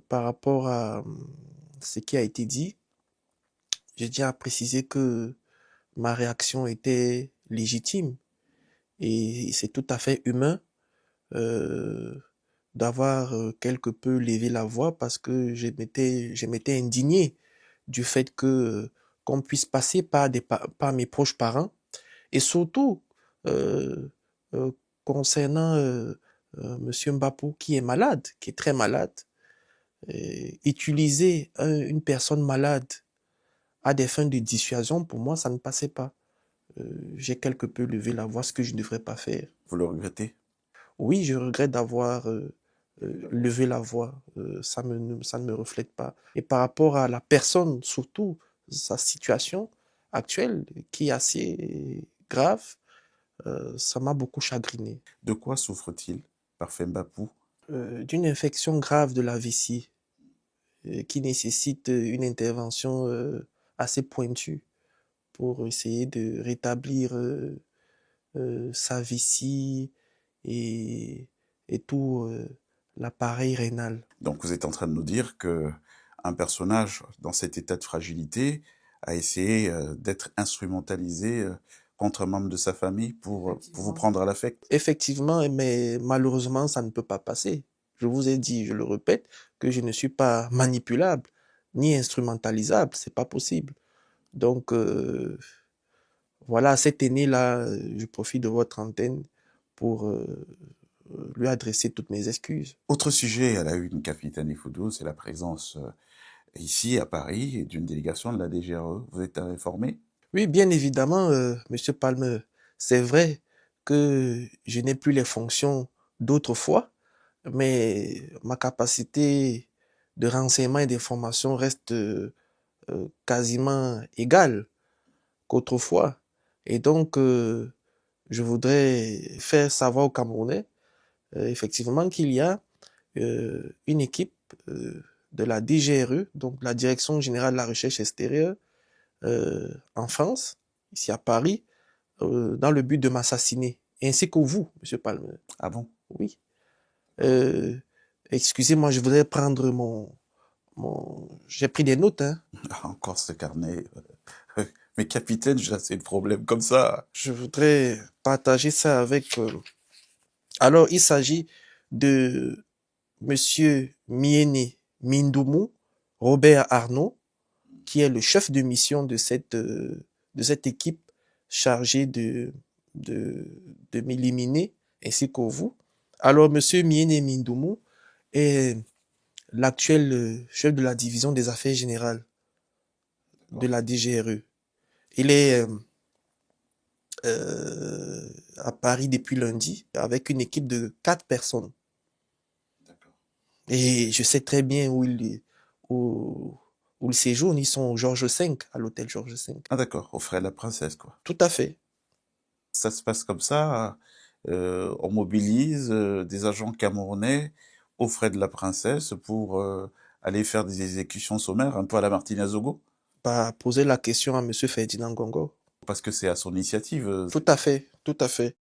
par rapport à ce qui a été dit, je tiens à préciser que ma réaction était légitime et c'est tout à fait humain euh, d'avoir quelque peu levé la voix parce que je m'étais indigné du fait que qu'on puisse passer par mes proches parents et surtout euh, euh, concernant Monsieur Mbapou qui est malade, qui est très malade, utiliser une personne malade à des fins de dissuasion, pour moi, ça ne passait pas. J'ai quelque peu levé la voix, ce que je ne devrais pas faire. Vous le regrettez? Oui, je regrette d'avoir levé la voix. Ça ne me reflète pas. Et par rapport à la personne, surtout, sa situation actuelle, qui est assez grave, ça m'a beaucoup chagriné. De quoi souffre-t-il, Parfait Mbapou? D'une infection grave de la vessie qui nécessite une intervention assez pointue pour essayer de rétablir sa vessie et, et tout l'appareil rénal. Donc vous êtes en train de nous dire que un personnage dans cet état de fragilité a essayé d'être instrumentalisé contre un membre de sa famille pour vous prendre à l'affect. Effectivement, mais malheureusement, ça ne peut pas passer. Je vous ai dit, je le répète, que je ne suis pas manipulable ni instrumentalisable, c'est pas possible. Donc voilà, cet aîné-là, je profite de votre antenne pour lui adresser toutes mes excuses. Autre sujet à la une, capitaine Ifoudou, c'est la présence ici à Paris d'une délégation de la DGRE. Vous êtes informé? Oui, bien évidemment, Monsieur Palmer, c'est vrai que je n'ai plus les fonctions d'autrefois, mais ma capacité de renseignement et d'information reste quasiment égale qu'autrefois. Et donc, je voudrais faire savoir aux Camerounais, effectivement, qu'il y a une équipe de la DGRE, donc la Direction générale de la recherche extérieure, en France, ici à Paris, dans le but de m'assassiner, ainsi que vous, Monsieur Palmer. Ah bon? Oui. Euh, Excusez-moi, je voudrais prendre J'ai pris des notes, hein. Ah, encore ce carnet. Mais capitaine, j'ai assez de problèmes comme ça. Je voudrais partager ça avec... Alors, il s'agit de Monsieur Miene Mindoumou, Robert Arnaud, qui est le chef de mission de cette équipe chargée de, de m'éliminer, ainsi que vous. Alors, Monsieur Miene Mindoumou est l'actuel chef de la division des affaires générales de la DGRE. Il est à Paris depuis lundi avec une équipe de 4 personnes. Et je sais très bien où, où ils séjournent. Ils sont au Georges V, à l'hôtel Georges V. Ah d'accord, au frais de la princesse, quoi. Tout à fait. Ça se passe comme ça, on mobilise des agents camerounais aux frais de la princesse pour aller faire des exécutions sommaires, un peu à la Martina Zogo, Pas poser la question à Monsieur Ferdinand Gongo. parce que c'est à son initiative. Tout à fait, tout à fait.